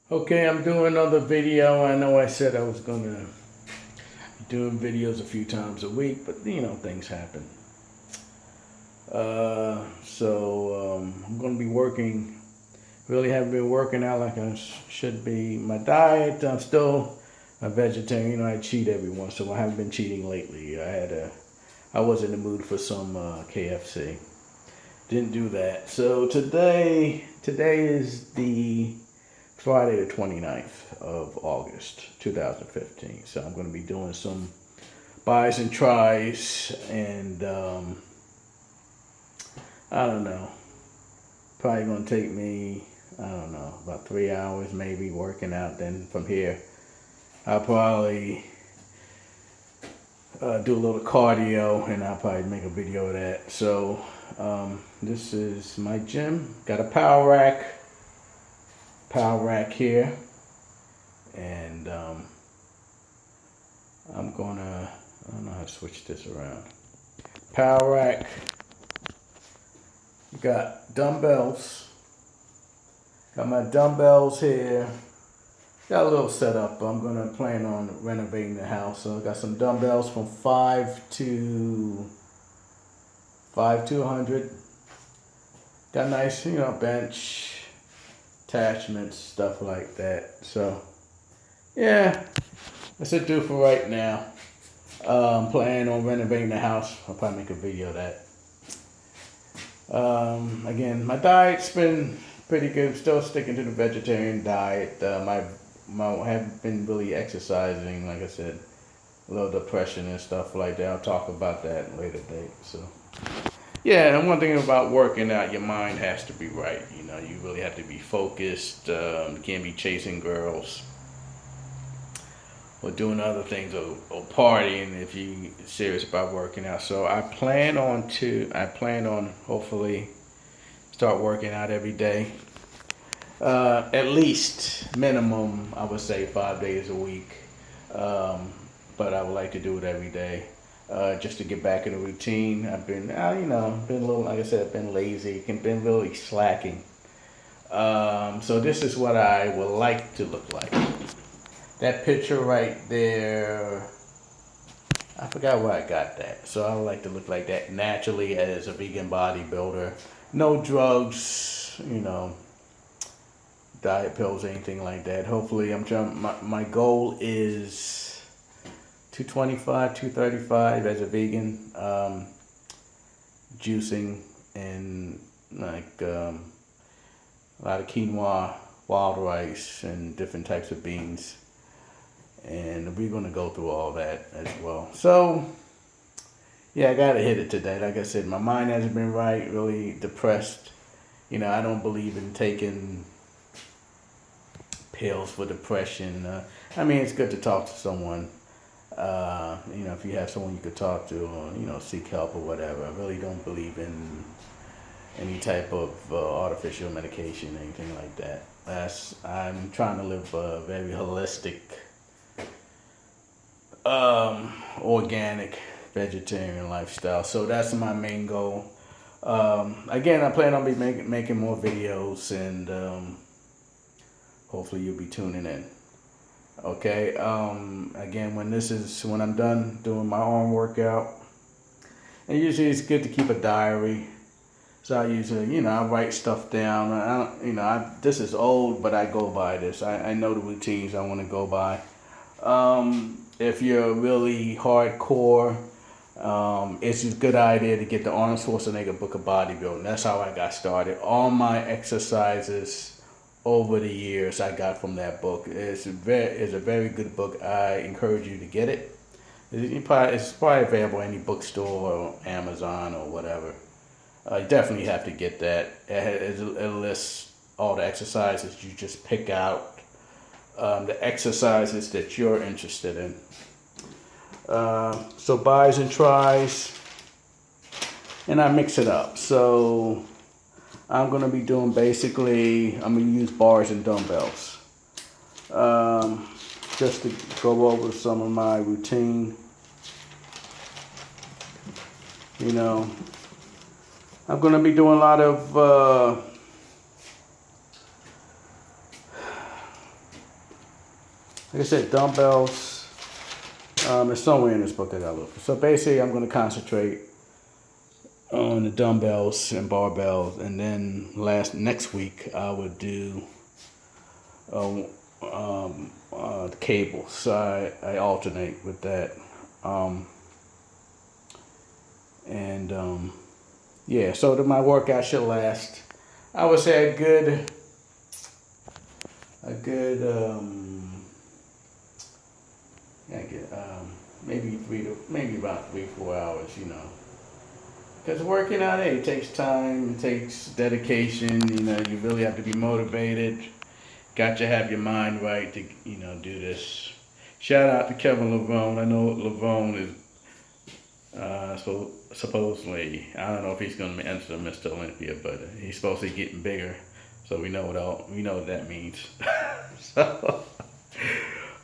Okay, I'm doing another video. I know I said I was gonna be doing videos a few times a week, but things happen. I'm gonna be working. Really haven't been working out like I should be. My diet, I'm still a vegetarian. I cheat every once in a while. I haven't been cheating lately. I was in the mood for some KFC. Didn't do that. So today is the Friday the 29th of August 2015. So I'm going to be doing some buys and tries, and I don't know, probably going to take me, I don't know, about 3 hours maybe working out. Then from here I'll probably do a little cardio, and I'll probably make a video of that. So this is my gym. Got a power rack here, and I don't know how to switch this around. Power rack. Got dumbbells. Got my dumbbells here. Got a little setup. I'm gonna plan on renovating the house, so I got some dumbbells from 5 to 100. Got nice, bench attachments, stuff like that. So yeah, that's it do for right now. Planning on renovating the house. I'll probably make a video of that. Again, my diet's been pretty good. I'm still sticking to the vegetarian diet. I haven't been really exercising. Like I said, a little depression and stuff like that. I'll talk about that in a later date. So yeah, and one thing about working out, your mind has to be right. You really have to be focused. You can't be chasing girls or doing other things, or partying if you're serious about working out. So I plan on hopefully start working out every day. At least minimum, I would say 5 days a week. But I would like to do it every day. Just to get back in the routine. I've been, been a little, like I said, I've been lazy, been really slacking. So this is what I would like to look like. That picture right there, I forgot where I got that. So I would like to look like that naturally as a vegan bodybuilder. No drugs, diet pills, anything like that. Hopefully, I'm trying. My goal is 225, 235 as a vegan. Juicing and a lot of quinoa, wild rice, and different types of beans. And we're going to go through all that as well. So, yeah, I got to hit it today. Like I said, my mind hasn't been right, really depressed. I don't believe in taking pills for depression. It's good to talk to someone. If you have someone you could talk to, or, seek help or whatever. I really don't believe in any type of artificial medication, anything like that. I'm trying to live a very holistic, organic vegetarian lifestyle. So that's my main goal. Again, I plan on making more videos, and hopefully you'll be tuning in. Okay. Again, when I'm done doing my arm workout, and usually it's good to keep a diary. So I usually, I write stuff down. This is old, but I go by this. I know the routines I want to go by. If you're really hardcore, it's a good idea to get the Arnold Schwarzenegger book of bodybuilding. That's how I got started. All my exercises over the years I got from that book. It's a very good book. I encourage you to get it. It's probably available in any bookstore or Amazon or whatever. You definitely have to get that. It lists all the exercises. You just pick out the exercises that you're interested in. So buys and tries, and I mix it up. So I'm going to be doing I'm going to use bars and dumbbells. Just to go over some of my routine. I'm going to be doing a lot of like I said, dumbbells. It's somewhere in this book I gotta look for. So basically, I'm gonna concentrate on the dumbbells and barbells, and then next week I would do the cable. So I alternate with that. Yeah, so my workout should last, I would say a good maybe about 3-4 hours, because working out, hey, it takes time, it takes dedication, you really have to be motivated. Got to have your mind right to, do this. Shout out to Kevin Lavone. I know Lavone is so supposedly, I don't know if he's going to enter Mr. Olympia, but he's supposed to be getting bigger. So we know what that means. So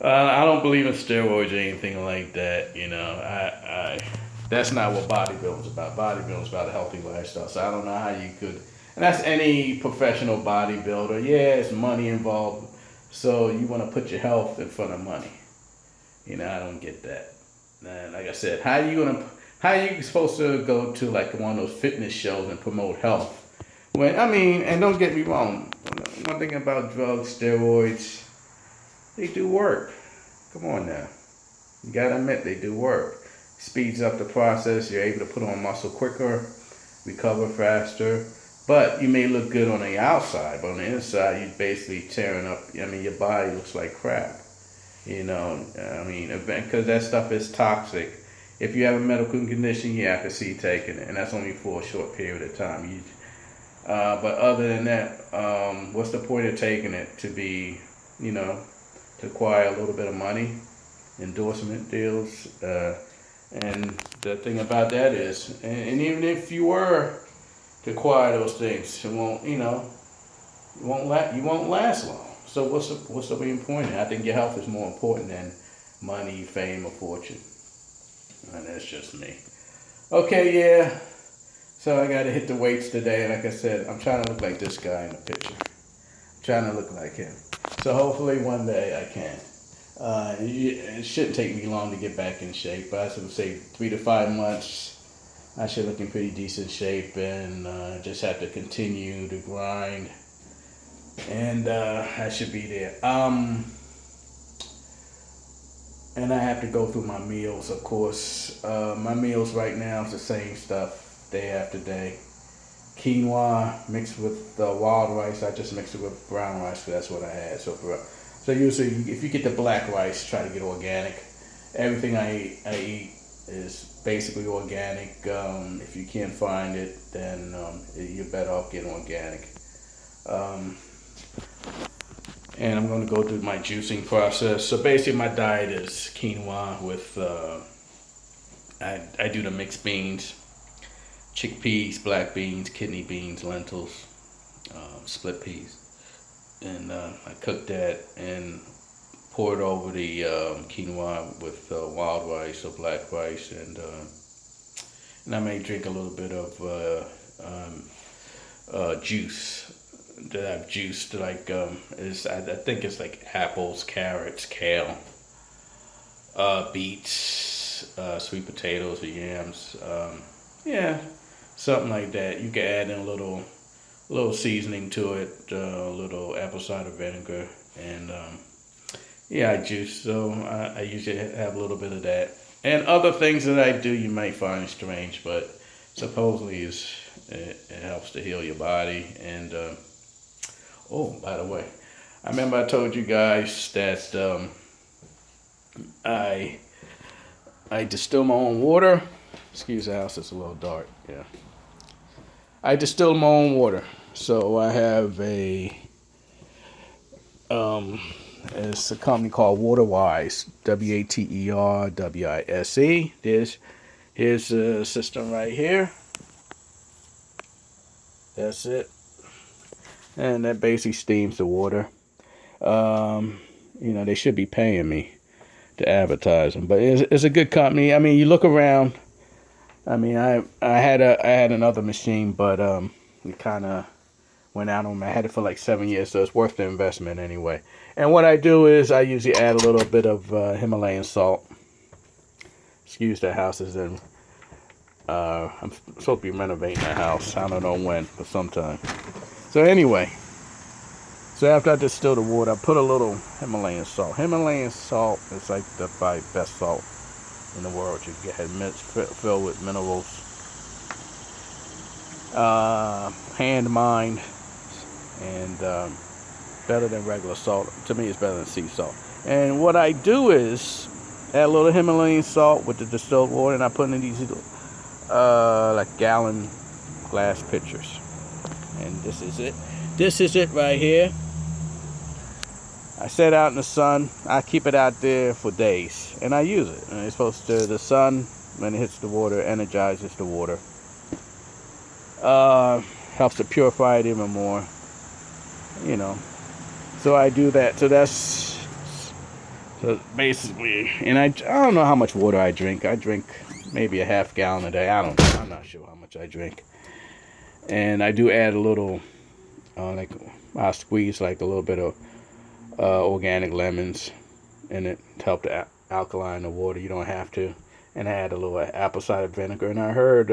I don't believe in steroids or anything like that. That's not what bodybuilding is about. Bodybuilding is about a healthy lifestyle. So I don't know how you could, and that's any professional bodybuilder. Yeah, it's money involved. So you want to put your health in front of money. I don't get that. And like I said, how are you supposed to go to like one of those fitness shows and promote health? And don't get me wrong. One thing about drugs, steroids, they do work. Come on now. You gotta admit they do work. Speeds up the process. You're able to put on muscle quicker, recover faster. But you may look good on the outside, but on the inside, you're basically tearing up. Your body looks like crap. Because that stuff is toxic. If you have a medical condition, you have to see taking it, and that's only for a short period of time. But other than that, what's the point of taking it to be, to acquire a little bit of money, endorsement deals, and the thing about that is, and even if you were to acquire those things, it won't, you won't last long. So what's the main point? I think your health is more important than money, fame, or fortune. And that's just me. Okay, yeah. So I got to hit the weights today. Like I said, I'm trying to look like this guy in the picture. I'm trying to look like him. So hopefully one day I can. It shouldn't take me long to get back in shape. But I would say 3 to 5 months, I should look in pretty decent shape, and just have to continue to grind. And I should be there. And I have to go through my meals, of course. My meals right now is the same stuff day after day. Quinoa mixed with wild rice. I just mixed it with brown rice because that's what I had. So usually, if you get the black rice, try to get organic. Everything I eat is basically organic. If you can't find it, then you're better off getting organic. And I'm going to go through my juicing process. So basically my diet is quinoa with, I do the mixed beans, chickpeas, black beans, kidney beans, lentils, split peas. And I cook that and pour it over the quinoa with wild rice or black rice. And I may drink a little bit of juice. That I've juiced, like I think it's like apples, carrots, kale, beets, sweet potatoes or yams, something like that. You can add in a little seasoning to it, a little apple cider vinegar, and I juice. So I usually have a little bit of that, and other things that I do you might find strange, but supposedly it helps to heal your body. And oh, by the way, I remember I told you guys that I distill my own water. Excuse the house, it's a little dark. Yeah, I distill my own water. So I have it's a company called Waterwise, WATERWISE. Here's the system right here. That's it. And that basically steams the water. They should be paying me to advertise them, but it's a good company. I mean, you look around. I mean, I had another machine, but it kind of went out on me. I had it for like 7 years, so it's worth the investment anyway. And what I do is I usually add a little bit of Himalayan salt. Excuse the houses, and I'm supposed to be renovating the house. I don't know when, but sometime. So anyway, so after I distill the water, I put a little Himalayan salt. Himalayan salt is like the probably best salt in the world. You can get it filled with minerals, hand mined, and better than regular salt. To me, it's better than sea salt. And what I do is add a little Himalayan salt with the distilled water, and I put in these like gallon glass pitchers. And this is it. This is it right here. I set it out in the sun. I keep it out there for days, and I use it. And it's supposed to, the sun, when it hits the water, energizes the water. Helps to purify it even more. You know. So I do that. So that's so basically, and I don't know how much water I drink. I drink maybe a half gallon a day. I don't know. I'm not sure how much I drink. And I do add a little, like I squeeze like a little bit of organic lemons in it to help to alkaline the water. You don't have to. And I add a little apple cider vinegar. And I heard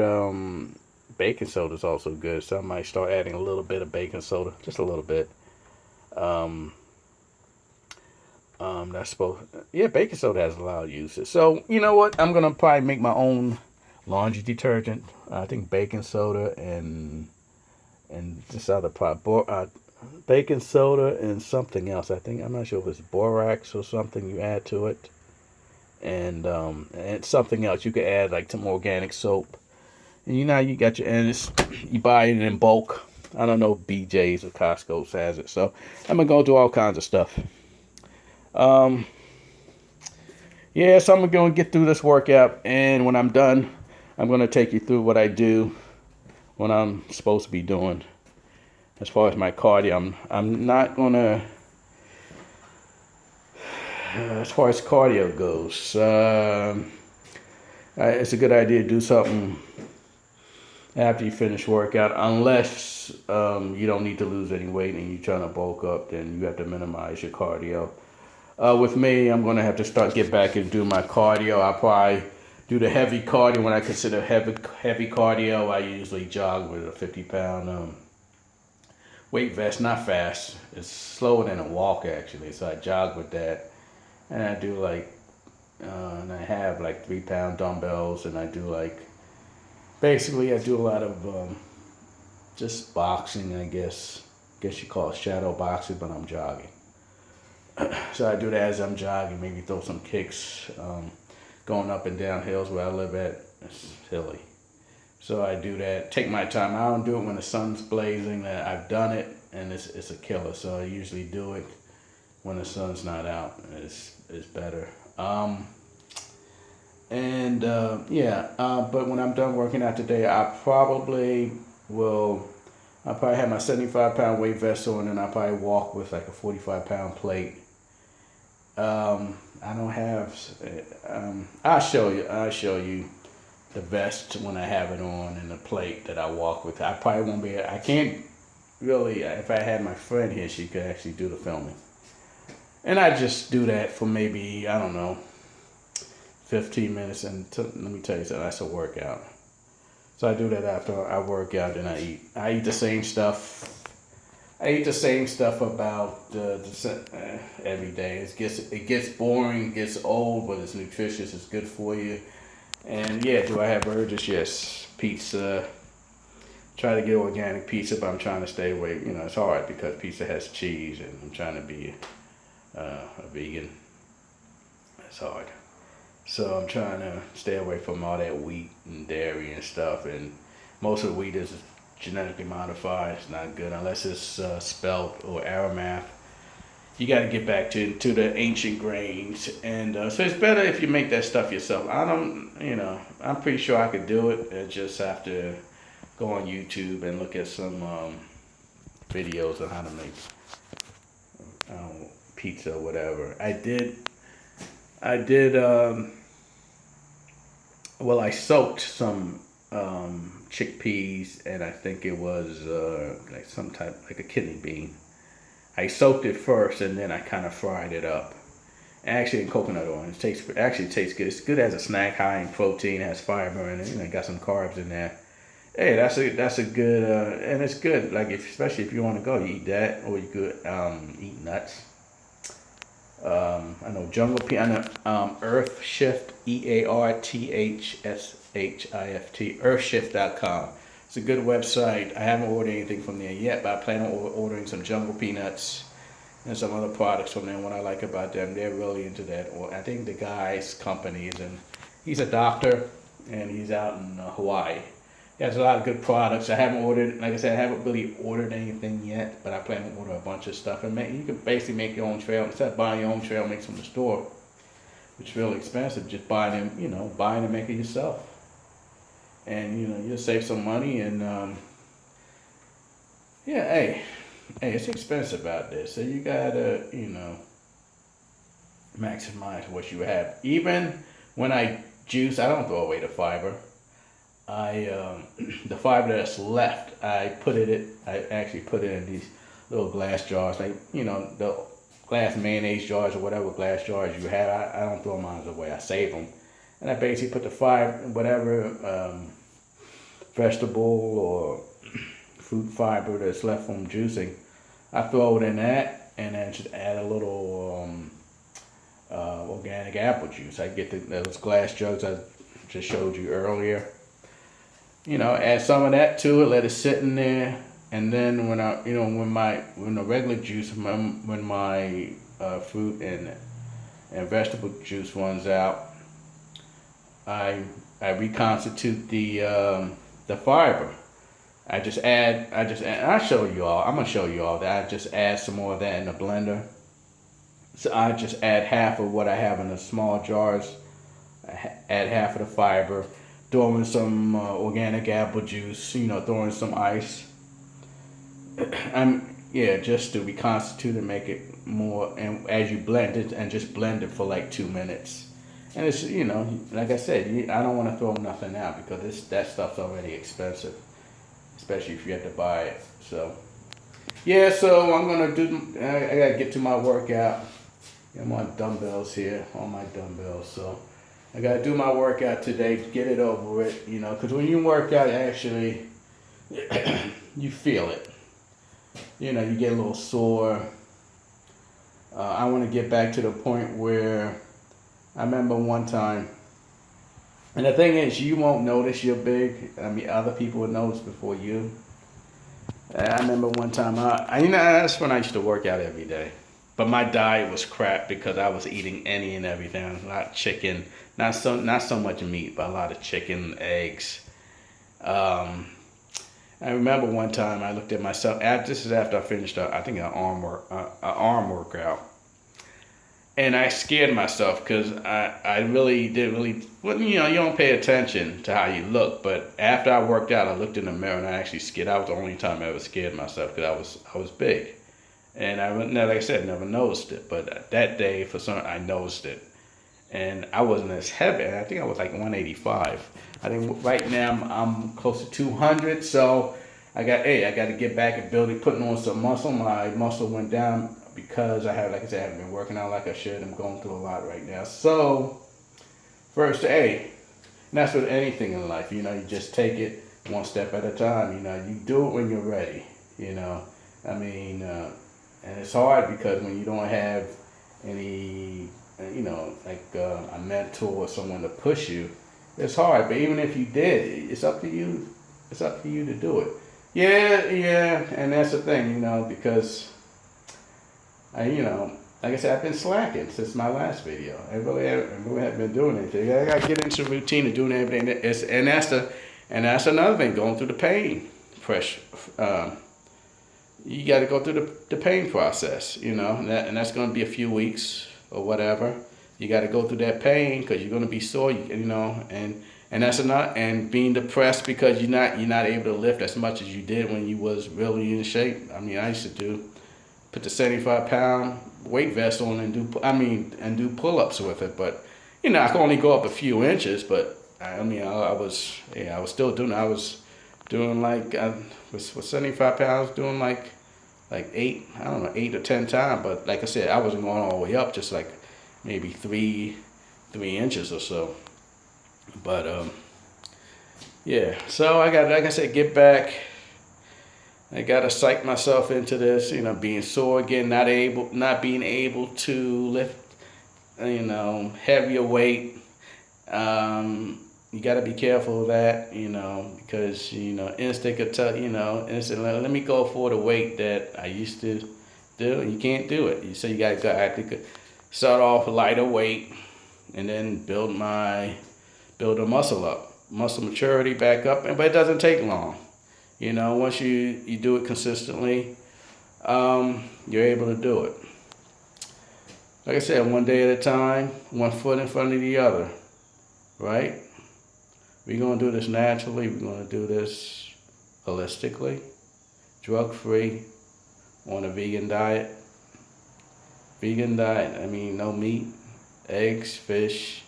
baking soda is also good, so I might start adding a little bit of baking soda, just a little bit. That's supposed. Yeah, baking soda has a lot of uses. So you know what? I'm gonna probably make my own laundry detergent. I think baking soda and this other product, baking soda and something else. I'm not sure if it's borax or something you add to it, and something else you could add like some organic soap. And you got your, and it's, you buy it in bulk. I don't know if BJ's or Costco's has it. So I'm gonna go do all kinds of stuff. Yeah, so I'm gonna get through this workout, and when I'm done, I'm gonna take you through what I do, what I'm supposed to be doing. As far as my cardio, I'm not gonna. As far as cardio goes, it's a good idea to do something after you finish workout, unless you don't need to lose any weight and you're trying to bulk up, then you have to minimize your cardio. With me, I'm going to have to get back and do my cardio. I'll probably do the heavy cardio. When I consider heavy cardio, I usually jog with a 50-pound weight vest. Not fast. It's slower than a walk, actually. So I jog with that. And I do and I have like 3-pound dumbbells, and I do basically I do a lot of just boxing, I guess you call it shadow boxing, but I'm jogging. So I do that as I'm jogging, maybe throw some kicks, going up and down hills where I live at. It's hilly. So I do that, take my time. I don't do it when the sun's blazing. I've done it, and it's a killer. So I usually do it when the sun's not out. It's better. But when I'm done working out today, I'll probably have my 75-pound weight vest on, and I'll probably walk with like a 45-pound plate. I don't have. I'll show you the vest when I have it on, and the plate that I walk with. I probably won't be. I can't really. If I had my friend here, she could actually do the filming. And I just do that for maybe, I don't know, 15 minutes. And let me tell you something, that's a workout. So I do that after I work out, and I eat. I eat the same stuff. About every day. It gets boring, it gets old, but it's nutritious. It's good for you. And yeah, do I have urges? Yes. Pizza. Try to get organic pizza, but I'm trying to stay away. You know, it's hard because pizza has cheese, and I'm trying to be a vegan. It's hard. So I'm trying to stay away from all that wheat and dairy and stuff. And most of the wheat is genetically modified. It's not good unless it's spelt or aromath. You got to get back to the ancient grains. And so it's better if you make that stuff yourself. I'm pretty sure I could do it. I just have to go on YouTube and look at some videos on how to make pizza or whatever. I soaked some chickpeas, and I think it was like some type, like a kidney bean. I soaked it first, and then I kind of fried it up. Actually, in coconut oil, it tastes good. It's good as a snack, high in protein, has fiber in it. Got some carbs in there. Hey, that's a good, and it's good. Like especially if you want to go, you eat that, or you could eat nuts. I know Jungle Pea. I know Earth Shift, EARTHSHIFT, earthshift.com. It's a good website. I haven't ordered anything from there yet, but I plan on ordering some jungle peanuts and some other products from them. What I like about them, they're really into that. Or I think the guy's company is in. He's a doctor, and he's out in Hawaii. He has a lot of good products. I haven't ordered, like I said, I haven't really ordered anything yet, but I plan to order a bunch of stuff. And you can basically make your own trail. Instead of buying your own trail mix from the store, which is really expensive, just buy them, buying and make it yourself. And, you'll save some money. And, yeah, hey, it's expensive out there. So you got to, maximize what you have. Even when I juice, I don't throw away the fiber. The fiber that's left, I actually put it in these little glass jars, like, the glass mayonnaise jars or whatever glass jars you have. I don't throw mine away. I save them. And I basically put the fiber, whatever vegetable or fruit fiber that's left from juicing, I throw it in that, and then just add a little organic apple juice. I get those glass jugs I just showed you earlier. Add some of that to it, let it sit in there, and then when the regular juice, when my fruit and vegetable juice runs out, I reconstitute the fiber. I'll show you all. I'm gonna show you all that. I just add some more of that in the blender. So I just add half of what I have in the small jars. Add half of the fiber. Throw in some organic apple juice, throw in some ice. Just to reconstitute and make it more. And as you blend it, and just blend it for like 2 minutes. And it's, like I said, I don't want to throw nothing out because that stuff's already expensive, especially if you have to buy it. So, so I'm gonna I gotta get to my workout. I'm on dumbbells here, on my dumbbells. So I gotta do my workout today, get it over with, because when you work out, actually, you feel it. You get a little sore. I want to get back to the point where I remember one time, and the thing is, you won't notice you're big. I mean, other people will notice before you. I remember one time, that's when I used to work out every day. But my diet was crap because I was eating any and everything. A lot of chicken, not so much meat, but a lot of chicken, eggs. I remember one time I looked at myself. This is after I finished, I think, an arm workout, and I scared myself because I really didn't really. Well, you don't pay attention to how you look. But after I worked out, I looked in the mirror and I actually scared. That was the only time I ever scared myself because I was big. And like I said, never noticed it. But that day, I noticed it. And I wasn't as heavy. I think I was like 185. I think right now I'm close to 200. So I got to get back and putting on some muscle. My muscle went down because I haven't been working out like I should. I'm going through a lot right now. So first, and that's with anything in life. You just take it one step at a time. You do it when you're ready. And it's hard because when you don't have any, a mentor or someone to push you, it's hard. But even if you did, it's up to you. It's up to you to do it. Yeah. And that's the thing, because like I said, I've been slacking since my last video. I really haven't been doing anything. I got to get into a routine of doing everything. And that's another thing, going through the pain. You got to go through the pain process, and that's going to be a few weeks or whatever. You got to go through that pain because you're going to be sore, and that's enough. And being depressed because you're not able to lift as much as you did when you was really in shape. I mean, I used to put the 75-pound weight vest on and do pull-ups with it, but I can only go up a few inches, but I was still doing. I was doing like I was 75 pounds, doing like 8 or 10 times. But like I said, I wasn't going all the way up, just like maybe 3 inches or so. But yeah. So I got, like I said, get back. I gotta psych myself into this, being sore again, not being able to lift, heavier weight. You gotta be careful of that, because instinct could tell, instinct, let me go for the weight that I used to do, and you can't do it. So you gotta go actually start off lighter weight, and then build the muscle up, muscle maturity back up, but it doesn't take long. Once you do it consistently, you're able to do it. Like I said, one day at a time, one foot in front of the other, right? We're going to do this naturally. We're going to do this holistically, drug-free, on a vegan diet. Vegan diet, I mean no meat, eggs, fish,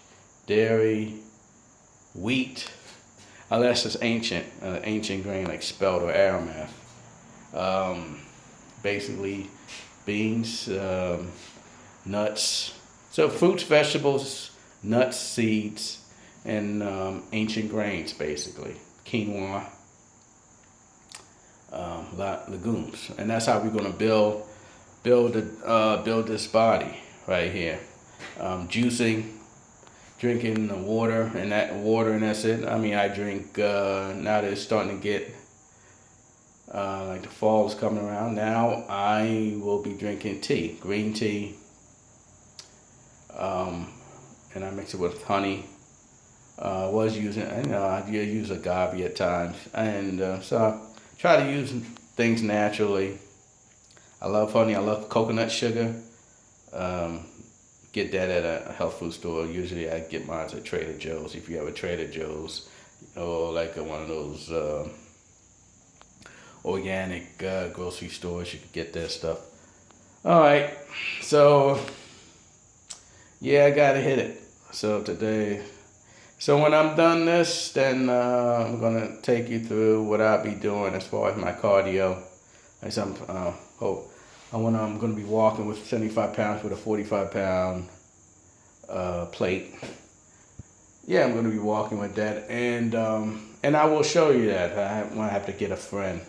dairy, wheat, unless it's ancient grain like spelt or aromath. Basically, beans, nuts. So fruits, vegetables, nuts, seeds, and ancient grains, basically. Quinoa, legumes. And that's how we're going to build this body right here. Juicing, drinking the water, and that's it. I mean, I drink, now that it's starting to get, like the fall is coming around, now I will be drinking tea, green tea, and I mix it with honey. I use agave at times, and so I try to use things naturally. I love honey, I love coconut sugar. Get that at a health food store. Usually I get mine at Trader Joe's. If you have a Trader Joe's, or like one of those organic grocery stores, you can get that stuff. All right, so yeah, I gotta hit it. So when I'm done this, then I'm gonna take you through what I'll be doing as far as my cardio. I'm gonna be walking with 75 pounds with a 45-pound plate. Yeah, I'm gonna be walking with that, and I will show you that. I have to get a friend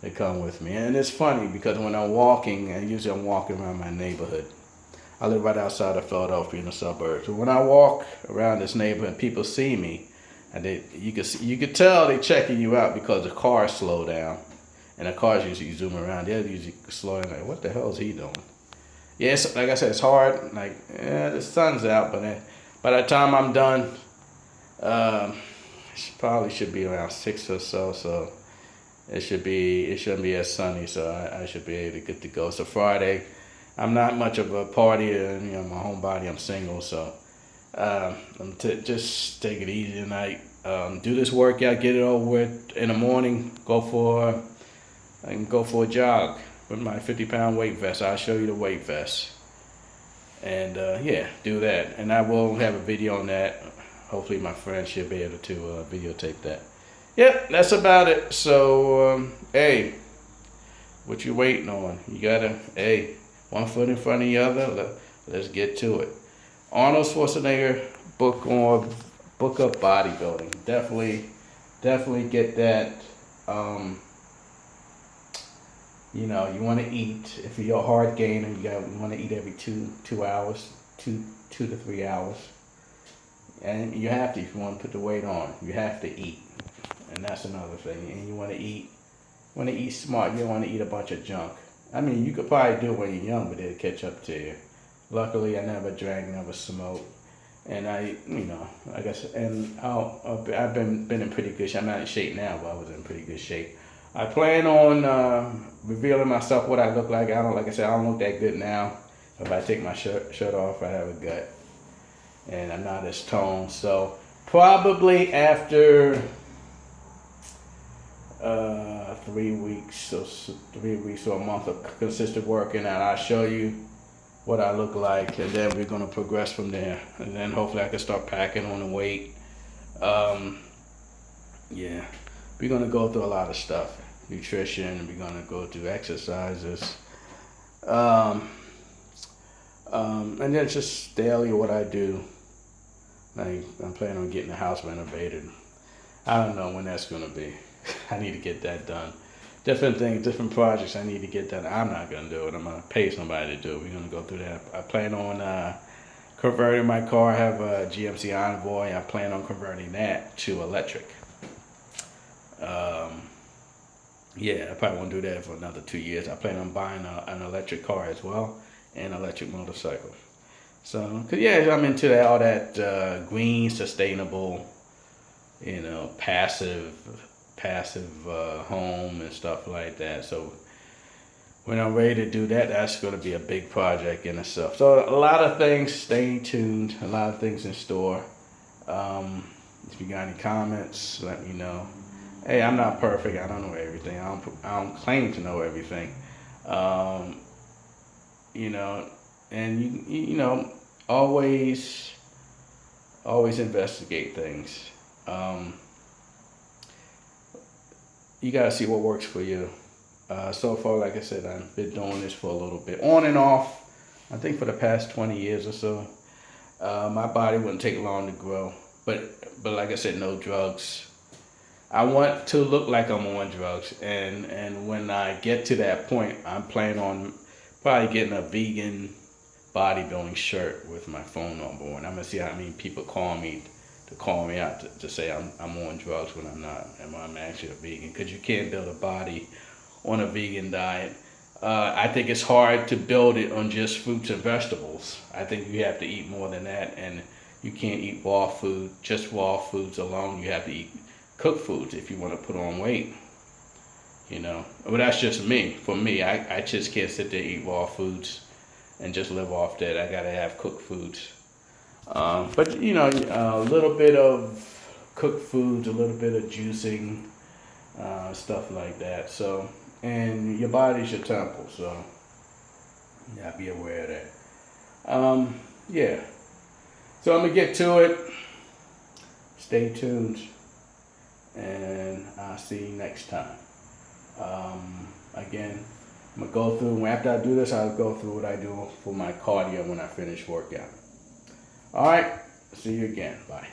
to come with me, and it's funny because when I'm walking, and usually I'm walking around my neighborhood. I live right outside of Philadelphia in the suburbs. So when I walk around this neighborhood, people see me, and you could tell they're checking you out because the cars slow down. And the cars usually zoom around. They're usually slow down. Like, what the hell is he doing? Yes, like I said, it's hard. Like, the sun's out, but by the time I'm done, it probably should be around 6 or so. So it shouldn't be as sunny. So I should be able to get to go. So Friday, I'm not much of a partier. My homebody. I'm single, so I'm just take it easy tonight. Do this workout, get it over with in the morning. I can go for a jog with my 50-pound weight vest. I'll show you the weight vest. And yeah, do that. And I will have a video on that. Hopefully my friend should be able to videotape that. Yep, that's about it. So, hey, what you waiting on? You gotta, one foot in front of the other. Let's get to it. Arnold Schwarzenegger book of bodybuilding. Definitely get that. You want to eat. If you're a hard gainer, you want to eat every 2 hours, 2 to 3 hours, and you have to. If you want to put the weight on, you have to eat, and that's another thing. And you want to eat smart. You don't want to eat a bunch of junk. I mean, you could probably do it when you're young, but it'll catch up to you. Luckily, I never drank, never smoked, and like I said, and I've been in pretty good shape. I'm not in shape now, but I was in pretty good shape. I plan on revealing myself what I look like. Like I said, I don't look that good now. If I take my shirt off, I have a gut, and I'm not as toned. So probably after 3 weeks or a month of consistent working out, I'll show you what I look like, and then we're gonna progress from there. And then hopefully I can start packing on the weight. Yeah, we're gonna go through a lot of stuff. Nutrition. We're gonna go through exercises. Um, and then just daily what I do. Like I'm planning on getting the house renovated. I don't know when that's gonna be. I need to get that done. Different things, different projects I need to get done. I'm not gonna do it. I'm gonna pay somebody to do it. We're gonna go through that. I plan on converting my car. I have a GMC Envoy. I plan on converting that to electric. Um, yeah, I probably won't do that for another 2 years. I plan on buying an electric car as well and an electric motorcycle. So, cause yeah, I'm into that, all that green, sustainable, passive home and stuff like that. So when I'm ready to do that, that's going to be a big project in itself. So a lot of things. Stay tuned. A lot of things in store. If you got any comments, let me know. Hey, I'm not perfect. I don't know everything. I don't claim to know everything. Um, you know, and always investigate things. Um, you gotta see what works for you. So far, like I said, I've been doing this for a little bit, on and off. I think for the past 20 years or so. My body wouldn't take long to grow, but like I said, no drugs. I want to look like I'm on drugs, and when I get to that point, I'm planning on probably getting a vegan bodybuilding shirt with my phone number on. I'm gonna see how many people call me out to say I'm on drugs when I'm not, and I'm actually a vegan. Because you can't build a body on a vegan diet. I think it's hard to build it on just fruits and vegetables. I think you have to eat more than that, and you can't eat just raw foods alone. You have to eat cooked foods if you want to put on weight. But that's just me. For me, I just can't sit there and eat raw foods and just live off that. I gotta have cooked foods. But a little bit of cooked foods, a little bit of juicing, stuff like that. So, and your body's your temple, so yeah, be aware of that. Yeah. So I'm gonna get to it. Stay tuned, and I'll see you next time. Again, I'm gonna go through. After I do this, I'll go through what I do for my cardio when I finish workout. All right. See you again. Bye.